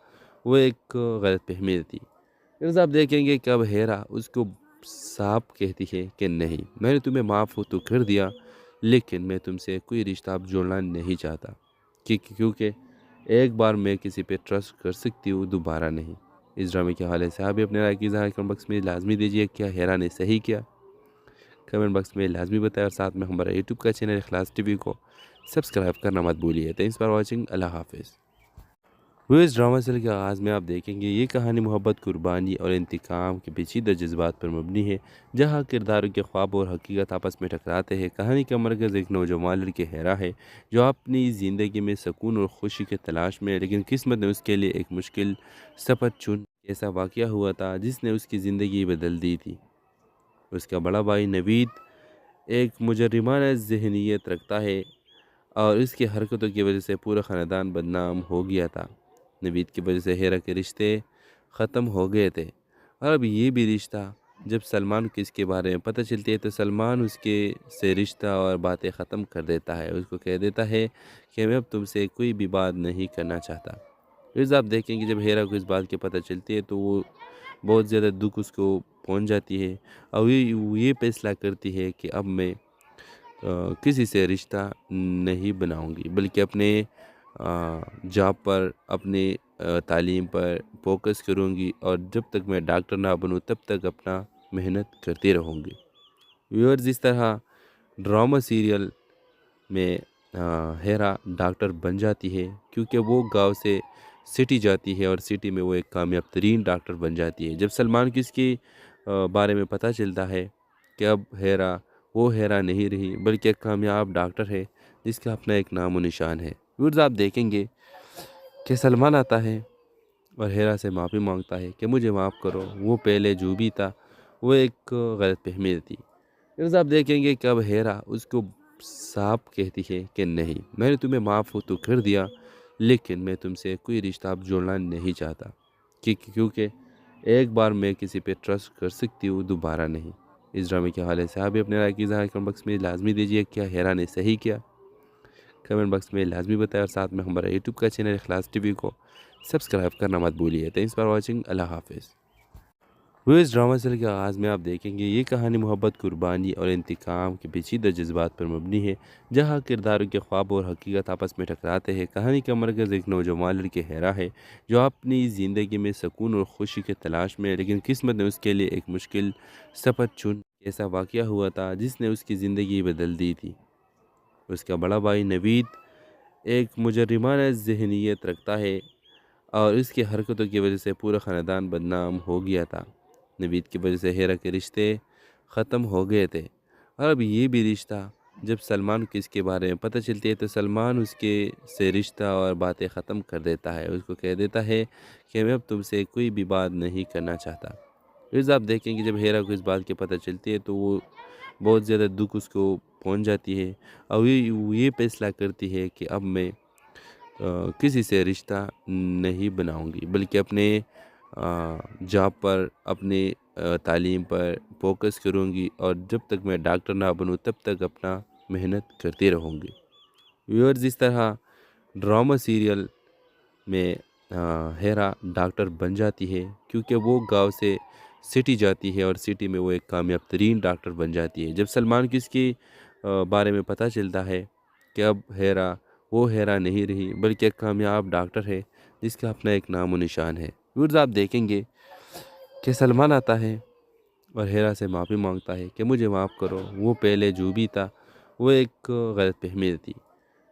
وہ ایک غلط فہمی تھی۔ پھر آپ دیکھیں گے کہ اب ہیرا اس کو صاف کہتی ہے کہ نہیں، میں نے تمہیں معاف تو کر دیا، لیکن میں تم سے کوئی رشتہ اب جوڑنا نہیں چاہتا، کیونکہ ایک بار میں کسی پہ ٹرسٹ کر سکتی ہوں، دوبارہ نہیں۔ اس ڈرامے کے حوالے سے آپ بھی اپنے رائے کی اظہار کمنٹ باکس میں لازمی دیجیے۔ کیا ہیرا نے صحیح کیا؟ کمنٹ باکس میں لازمی بتائیں، اور ساتھ میں ہمارا یوٹیوب کا چینل اخلاص ٹی وی کو سبسکرائب کرنا مت بھولیے۔ تھینکس فار واچنگ، اللہ حافظ۔ وہ اس ڈرامہ سیریل کے آغاز میں آپ دیکھیں گے یہ کہانی محبت، قربانی اور انتقام کے پیچیدہ جذبات پر مبنی ہے، جہاں کرداروں کے خواب اور حقیقت آپس میں ٹکراتے ہیں۔ کہانی کا مرکز ایک نوجوان لڑکی ہیرا ہے جو اپنی زندگی میں سکون اور خوشی کے تلاش میں ہے، لیکن قسمت نے اس کے لیے ایک مشکل سفر چن ایسا واقعہ ہوا تھا جس نے اس کی زندگی بدل دی تھی۔ اس کا بڑا بھائی نوید ایک مجرمانہ ذہنیت رکھتا ہے اور اس کی حرکتوں کی وجہ سے پورا خاندان بدنام ہو گیا تھا۔ نوید کی وجہ سے ہیرا کے رشتے ختم ہو گئے تھے، اور اب یہ بھی رشتہ جب سلمان کو اس کے بارے میں پتہ چلتی ہے تو سلمان اس کے سے رشتہ اور باتیں ختم کر دیتا ہے۔ اس کو کہہ دیتا ہے کہ میں اب تم سے کوئی بھی بات نہیں کرنا چاہتا۔ پھر آپ دیکھیں کہ جب ہیرا کو اس بات کی پتہ چلتی ہے تو وہ بہت زیادہ دکھ اس کو پہنچ جاتی ہے اور یہ فیصلہ کرتی ہے کہ اب میں کسی سے رشتہ نہیں بناؤں گی، بلکہ اپنے جاب پر، اپنے تعلیم پر فوکس کروں گی، اور جب تک میں ڈاکٹر نہ بنوں تب تک اپنا محنت کرتی رہوں گی۔ ویورز، اس طرح ڈرامہ سیریل میں ہیرا ڈاکٹر بن جاتی ہے کیونکہ وہ گاؤں سے سٹی جاتی ہے اور سٹی میں وہ ایک کامیاب ترین ڈاکٹر بن جاتی ہے۔ جب سلمان کو اس کے بارے میں پتہ چلتا ہے کہ اب ہیرا وہ ہیرا نہیں رہی بلکہ ایک کامیاب ڈاکٹر ہے جس کا اپنا ایک نام و نشان ہے۔ ویورز، آپ دیکھیں گے کہ سلمان آتا ہے اور ہیرا سے معافی مانگتا ہے کہ مجھے معاف کرو، وہ پہلے جو بھی تھا وہ ایک غلط فہمی تھی۔ ویورز، آپ دیکھیں گے کہ اب ہیرا اس کو صاف کہتی ہے کہ نہیں، میں نے تمہیں معاف تو کر دیا، لیکن میں تم سے کوئی رشتہ اب جوڑنا نہیں چاہتا، کیونکہ ایک بار میں کسی پہ ٹرسٹ کر سکتی ہوں، دوبارہ نہیں۔ اس ڈرامے کے حوالے سے آپ بھی اپنے رائے کی اظہار کمنٹ باکس میں لازمی دیجیے۔ کیا ہیرا نے صحیح کیا؟ کمنٹ باکس میں لازمی بتائیں، اور ساتھ میں ہمارا یوٹیوب کا چینل اخلاص ٹی وی کو سبسکرائب کرنا مت بھولیے۔ تھینکس فار واچنگ، اللہ حافظ۔ وہ اس ڈرامہ سیریل کے آغاز میں آپ دیکھیں گے یہ کہانی محبت، قربانی اور انتقام کے پیچیدہ جذبات پر مبنی ہے، جہاں کرداروں کے خواب اور حقیقت آپس میں ٹکراتے ہیں۔ کہانی کا مرکز ایک نوجوان لڑکے ہیرا ہے جو اپنی زندگی میں سکون اور خوشی کے تلاش میں ہے، لیکن قسمت نے اس کے لیے ایک مشکل سفر چن۔ ایسا واقعہ ہوا تھا جس نے اس کی زندگی بدل دی تھی۔ اس کا بڑا بھائی نوید ایک مجرمانہ ذہنیت رکھتا ہے اور اس کی حرکتوں کی وجہ سے پورا خاندان بدنام ہو گیا تھا۔ نوید کی وجہ سے ہیرا کے رشتے ختم ہو گئے تھے، اور اب یہ بھی رشتہ جب سلمان کو اس کے بارے میں پتہ چلتی ہے تو سلمان اس کے سے رشتہ اور باتیں ختم کر دیتا ہے۔ اس کو کہہ دیتا ہے کہ میں اب تم سے کوئی بھی بات نہیں کرنا چاہتا۔ پھر آپ دیکھیں کہ جب ہیرا کو اس بات کی پتہ چلتی ہے تو وہ بہت زیادہ دکھ اس کو پہنچ جاتی ہے اور یہ فیصلہ کرتی ہے کہ اب میں کسی سے رشتہ نہیں بناؤں گی، بلکہ اپنے جاب پر، اپنے تعلیم پر فوکس کروں گی، اور جب تک میں ڈاکٹر نہ بنوں تب تک اپنا محنت کرتی رہوں گی۔ ویورز، اس طرح ڈرامہ سیریل میں ہیرا ڈاکٹر بن جاتی ہے کیونکہ وہ گاؤں سے سٹی جاتی ہے اور سٹی میں وہ ایک کامیاب ترین ڈاکٹر بن جاتی ہے۔ جب سلمان کو اس کے بارے میں پتہ چلتا ہے کہ اب ہیرا وہ ہیرا نہیں رہی بلکہ ایک کامیاب ڈاکٹر ہے جس کا اپنا ایک نام و نشان ہے۔ ویورز، آپ دیکھیں گے کہ سلمان آتا ہے اور ہیرا سے معافی مانگتا ہے کہ مجھے معاف کرو، وہ پہلے جو بھی تھا وہ ایک غلط فہمی تھی۔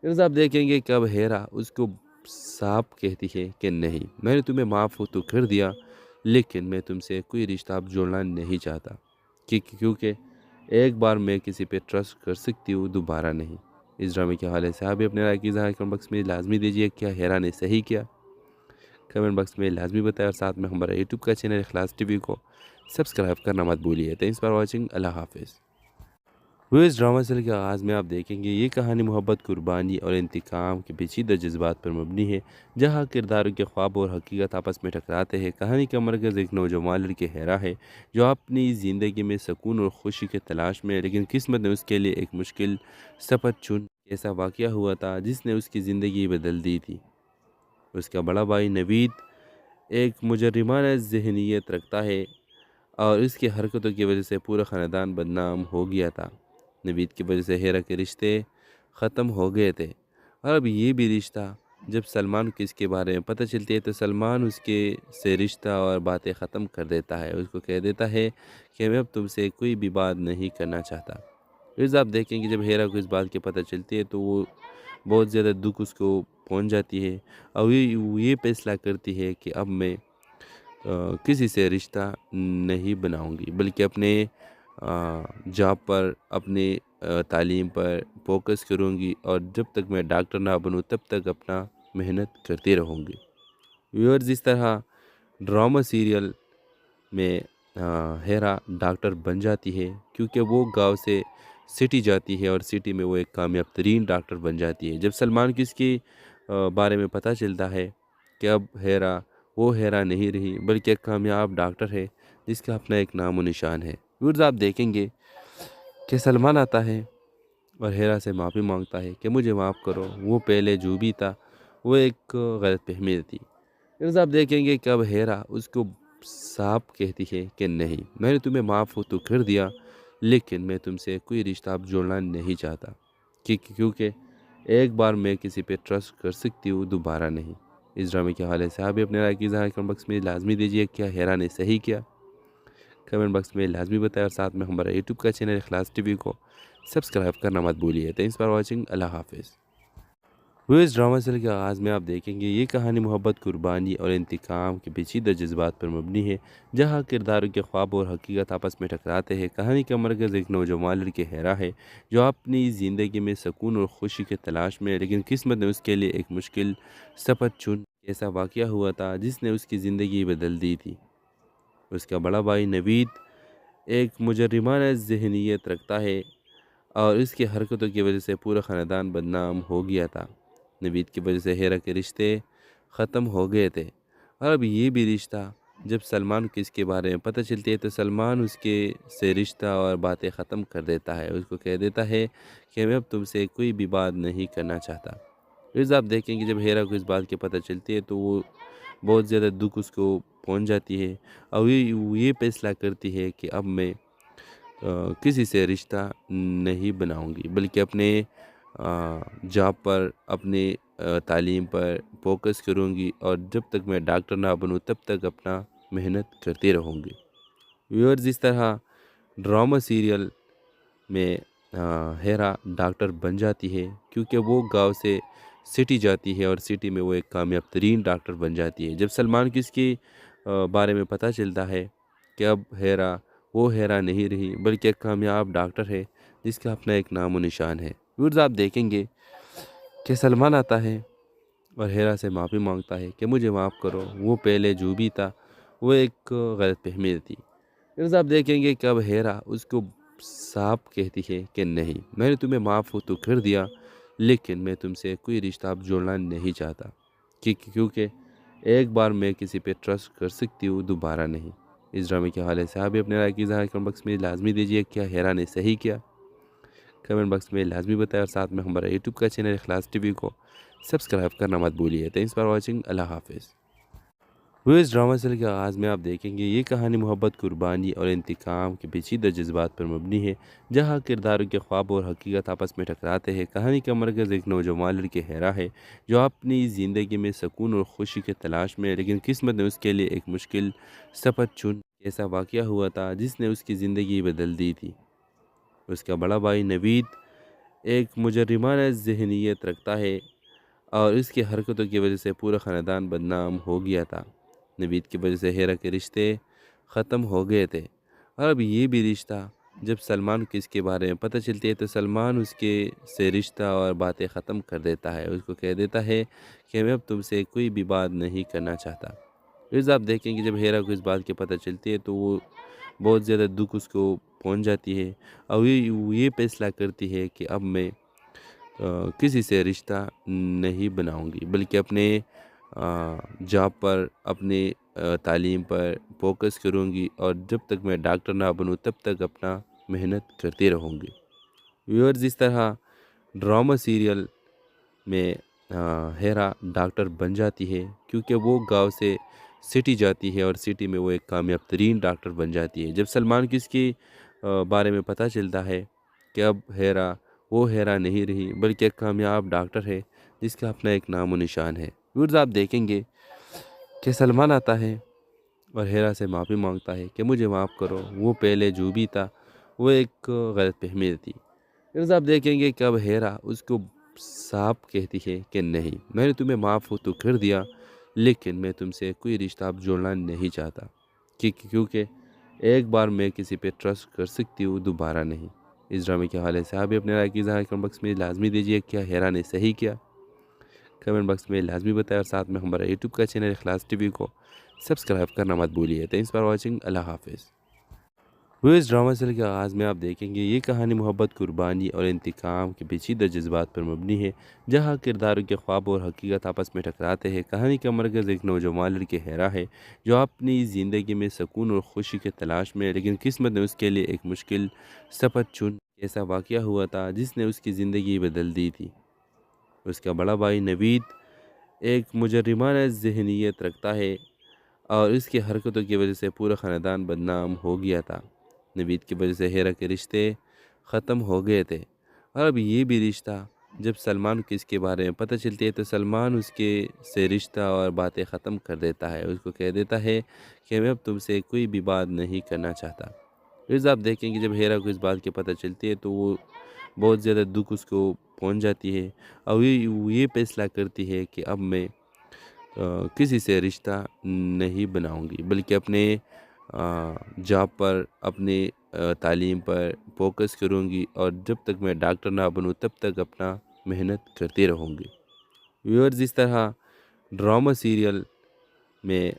ویورز، آپ دیکھیں گے کہ اب ہیرا اس کو صاف کہتی ہے کہ نہیں، میں نے تمہیں معاف تو کر دیا، لیکن میں تم سے کوئی رشتہ اب جوڑنا نہیں چاہتا، کیونکہ ایک بار میں کسی پہ ٹرسٹ کر سکتی ہوں، دوبارہ نہیں۔ اس ڈرامے کے حوالے سے آپ بھی اپنے رائے کی اظہار کمنٹ باکس میں لازمی دیجیے۔ کیا ہیرا نے صحیح کیا؟ کمنٹ باکس میں لازمی بتائیں، اور ساتھ میں ہمارا یوٹیوب کا چینل اخلاص ٹی وی کو سبسکرائب کرنا مت بھولیے۔ تھینکس فار واچنگ، اللہ حافظ۔ وہ اس ڈرامہ سیریل کے آغاز میں آپ دیکھیں گے یہ کہانی محبت، قربانی اور انتقام کے پیچیدہ جذبات پر مبنی ہے، جہاں کرداروں کے خواب اور حقیقت آپس میں ٹکراتے ہیں۔ کہانی کا مرکز ایک نوجوان لڑکے ہیرا ہے جو اپنی زندگی میں سکون اور خوشی کے تلاش میں ہے، لیکن قسمت نے اس کے لیے ایک مشکل سفر چن۔ ایسا واقعہ ہوا تھا جس نے اس کی زندگی بدل دی تھی۔ اس کا بڑا بھائی نوید ایک مجرمانہ ذہنیت رکھتا ہے اور اس کی حرکتوں کی وجہ سے پورا خاندان بدنام ہو گیا تھا۔ نوید کی وجہ سے ہیرا کے رشتے ختم ہو گئے تھے، اور اب یہ بھی رشتہ جب سلمان کو اس کے بارے میں پتہ چلتی ہے تو سلمان اس کے سے رشتہ اور باتیں ختم کر دیتا ہے۔ اس کو کہہ دیتا ہے کہ میں اب تم سے کوئی بھی بات نہیں کرنا چاہتا۔ پھر آپ دیکھیں کہ جب ہیرا کو اس بات کی پتہ چلتی ہے تو وہ بہت زیادہ دکھ اس کو پہنچ جاتی ہے اور یہ فیصلہ کرتی ہے کہ اب میں کسی سے رشتہ نہیں بناؤں گی، بلکہ اپنے جاب پر، اپنے تعلیم پر فوکس کروں گی، اور جب تک میں ڈاکٹر نہ بنوں تب تک اپنا محنت کرتی رہوں گی۔ ویورز، اس طرح ڈرامہ سیریل میں ہیرا ڈاکٹر بن جاتی ہے کیونکہ وہ گاؤں سے سٹی جاتی ہے اور سٹی میں وہ ایک کامیاب ترین ڈاکٹر بن جاتی ہے۔ جب سلمان کو اس کے بارے میں پتہ چلتا ہے کہ اب ہیرا وہ ہیرا نہیں رہی بلکہ ایک کامیاب ڈاکٹر ہے جس کا اپنا ایک نام و نشان ہے۔ ویورز، آپ دیکھیں گے کہ سلمان آتا ہے اور ہیرا سے معافی مانگتا ہے کہ مجھے معاف کرو، وہ پہلے جو بھی تھا وہ ایک غلط فہمی تھی۔ ویورز، آپ دیکھیں گے کہ اب ہیرا اس کو صاف کہتی ہے کہ نہیں، میں نے تمہیں معاف تو کر دیا، لیکن میں تم سے کوئی رشتہ اب جوڑنا نہیں چاہتا، کیونکہ ایک بار میں کسی پہ ٹرسٹ کر سکتی ہوں، دوبارہ نہیں۔ اس ڈرامے کے حوالے سے آپ بھی اپنے رائے کی اظہار کمنٹ باکس میں لازمی دیجیے۔ کیا ہیرا نے صحیح کیا؟ کمنٹ باکس میں لازمی بتائیں، اور ساتھ میں ہمارا یوٹیوب کا چینل اخلاص ٹی وی کو سبسکرائب کرنا مت بھولیے۔ تھینکس فار واچنگ، اللہ حافظ۔ اس ڈرامہ سیریل کے آغاز میں آپ دیکھیں گے یہ کہانی محبت، قربانی اور انتقام کے پیچیدہ جذبات پر مبنی ہے، جہاں کرداروں کے خواب اور حقیقت آپس میں ٹکراتے ہیں۔ کہانی کا مرکز ایک نوجوان لڑکی ہیرا ہے جو اپنی زندگی میں سکون اور خوشی کے تلاش میں ہے، لیکن قسمت نے اس کے لیے ایک مشکل سفر چن۔ ایسا واقعہ ہوا تھا جس نے اس کی زندگی بدل دی تھی۔ اس کا بڑا بھائی نوید ایک مجرمانہ ذہنیت رکھتا ہے اور اس کی حرکتوں کی وجہ سے پورا خاندان بدنام ہو گیا تھا۔ نوید کی وجہ سے ہیرا کے رشتے ختم ہو گئے تھے، اور اب یہ بھی رشتہ، جب سلمان کو اس کے بارے میں پتہ چلتی ہے تو سلمان اس کے سے رشتہ اور باتیں ختم کر دیتا ہے۔ اس کو کہہ دیتا ہے کہ میں اب تم سے کوئی بھی بات نہیں کرنا چاہتا۔ پھر آپ دیکھیں کہ جب ہیرا کو اس بات کی پتہ چلتی ہے تو وہ بہت زیادہ دکھ اس کو پہنچ جاتی ہے، اور یہ فیصلہ کرتی ہے کہ اب میں کسی سے رشتہ نہیں بناؤں گی، بلکہ اپنے جاب پر، اپنے تعلیم پر فوکس کروں گی، اور جب تک میں ڈاکٹر نہ بنوں تب تک اپنا محنت کرتی رہوں گی۔ ویورز، اس طرح ڈرامہ سیریل میں ہیرا ڈاکٹر بن جاتی ہے، کیونکہ وہ گاؤں سے سٹی جاتی ہے، اور سٹی میں وہ ایک کامیاب ترین ڈاکٹر بن جاتی ہے۔ جب سلمان کو اس کے بارے میں پتہ چلتا ہے کہ اب ہیرا وہ ہیرا نہیں رہی، بلکہ ایک کامیاب ڈاکٹر ہے جس کا اپنا ایک نام و نشان ہے۔ ویورز، آپ دیکھیں گے کہ سلمان آتا ہے اور ہیرا سے معافی مانگتا ہے کہ مجھے معاف کرو، وہ پہلے جو بھی تھا وہ ایک غلط فہمی تھی۔ ویورز، آپ دیکھیں گے کہ اب ہیرا اس کو صاف کہتی ہے کہ نہیں، میں نے تمہیں معاف تو کر دیا، لیکن میں تم سے کوئی رشتہ اب جوڑنا نہیں چاہتا، کیونکہ ایک بار میں کسی پہ ٹرسٹ کر سکتی ہوں، دوبارہ نہیں۔ اس ڈرامے کے حوالے سے آپ بھی اپنے رائے کی اظہار کمنٹ باکس میں لازمی دیجیے۔ کیا ہیرا نے صحیح کیا؟ کمنٹ باکس میں لازمی بتائیں، اور ساتھ میں ہمارا یوٹیوب کا چینل اخلاص ٹی وی کو سبسکرائب کرنا مت بھولیے۔ تھینکس فار واچنگ، اللہ حافظ۔ اس ڈرامہ سیریل کے آغاز میں آپ دیکھیں گے یہ کہانی محبت، قربانی اور انتقام کے پیچیدہ جذبات پر مبنی ہے، جہاں کرداروں کے خواب اور حقیقت آپس میں ٹکراتے ہیں۔ کہانی کا مرکز ایک نوجوان لڑکی ہیرا ہے جو اپنی زندگی میں سکون اور خوشی کے تلاش میں ہے، لیکن قسمت نے اس کے لیے ایک مشکل سفر چن۔ ایسا واقعہ ہوا تھا جس نے اس کی زندگی بدل دی تھی۔ اس کا بڑا بھائی نوید ایک مجرمانہ ذہنیت رکھتا ہے اور اس کی حرکتوں کی وجہ سے پورا خاندان بدنام ہو گیا تھا۔ نوید کی وجہ سے ہیرا کے رشتے ختم ہو گئے تھے، اور اب یہ بھی رشتہ، جب سلمان کو اس کے بارے میں پتہ چلتی ہے تو سلمان اس کے سے رشتہ اور باتیں ختم کر دیتا ہے۔ اس کو کہہ دیتا ہے کہ میں اب تم سے کوئی بھی بات نہیں کرنا چاہتا۔ پھر آپ دیکھیں کہ جب ہیرا کو اس بات کی پتہ چلتی ہے تو وہ بہت زیادہ دکھ اس کو پہنچ جاتی ہے، اور یہ فیصلہ کرتی ہے کہ اب میں کسی سے رشتہ نہیں بناؤں گی، بلکہ اپنے جاب پر، اپنے تعلیم پر فوکس کروں گی، اور جب تک میں ڈاکٹر نہ بنوں تب تک اپنا محنت کرتی رہوں گی۔ ویورز، اس طرح ڈرامہ سیریل میں ہیرا ڈاکٹر بن جاتی ہے، کیونکہ وہ گاؤں سے سٹی جاتی ہے، اور سٹی میں وہ ایک کامیاب ترین ڈاکٹر بن جاتی ہے۔ جب سلمان کو اس کے بارے میں پتہ چلتا ہے کہ اب ہیرا وہ ہیرا نہیں رہی، بلکہ ایک کامیاب ڈاکٹر ہے جس کا اپنا ایک نام و نشان ہے۔ ویورز، آپ دیکھیں گے کہ سلمان آتا ہے اور ہیرا سے معافی مانگتا ہے کہ مجھے معاف کرو، وہ پہلے جو بھی تھا وہ ایک غلط فہمی تھی۔ ویورز، آپ دیکھیں گے کہ اب ہیرا اس کو صاف کہتی ہے کہ نہیں، میں نے تمہیں معاف تو کر دیا، لیکن میں تم سے کوئی رشتہ اب جوڑنا نہیں چاہتا، کیونکہ ایک بار میں کسی پہ ٹرسٹ کر سکتی ہوں، دوبارہ نہیں۔ اس ڈرامے کے حوالے سے آپ بھی اپنے رائے کی اظہار کمنٹ باکس میں لازمی دیجیے۔ کیا ہیرا نے صحیح کیا؟ کمنٹ باکس میں لازمی بتائیں، اور ساتھ میں ہمارا یوٹیوب کا چینل اخلاص ٹی وی کو سبسکرائب کرنا مت بھولیے۔ تھینکس فار واچنگ، اللہ حافظ۔ اس ڈرامہ سیریل کے آغاز میں آپ دیکھیں گے یہ کہانی محبت، قربانی اور انتقام کے پیچیدہ جذبات پر مبنی ہے، جہاں کرداروں کے خواب اور حقیقت آپس میں ٹکراتے ہیں۔ کہانی کا مرکز ایک نوجوان لڑکی ہیرا ہے جو اپنی زندگی میں سکون اور خوشی کے تلاش میں ہے، لیکن قسمت نے اس کے لیے ایک مشکل سفر چن۔ ایسا واقعہ ہوا تھا جس نے اس کی زندگی بدل دی تھی۔ اس کا بڑا بھائی نوید ایک مجرمانہ ذہنیت رکھتا ہے اور اس کی حرکتوں کی وجہ سے پورا خاندان بدنام ہو گیا تھا۔ نوید کی وجہ سے ہیرا کے رشتے ختم ہو گئے تھے، اور اب یہ بھی رشتہ جب سلمان کو اس کے بارے میں پتہ چلتی ہے تو سلمان اس کے سے رشتہ اور باتیں ختم کر دیتا ہے، اس کو کہہ دیتا ہے کہ میں اب تم سے کوئی بھی بات نہیں کرنا چاہتا۔ پھر آپ دیکھیں کہ جب ہیرا کو اس بات کی پتہ چلتی ہے تو وہ بہت زیادہ دکھ اس کو پہنچ جاتی ہے، اور وہ یہ فیصلہ کرتی ہے کہ اب میں کسی سے رشتہ نہیں بناؤں گی، بلکہ اپنے جاب پر، اپنے تعلیم پر فوکس کروں گی، اور جب تک میں ڈاکٹر نہ بنوں تب تک اپنا محنت کرتی رہوں گی۔ ویورز، اس طرح ڈرامہ سیریل میں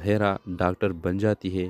ہیرا ڈاکٹر بن جاتی ہے۔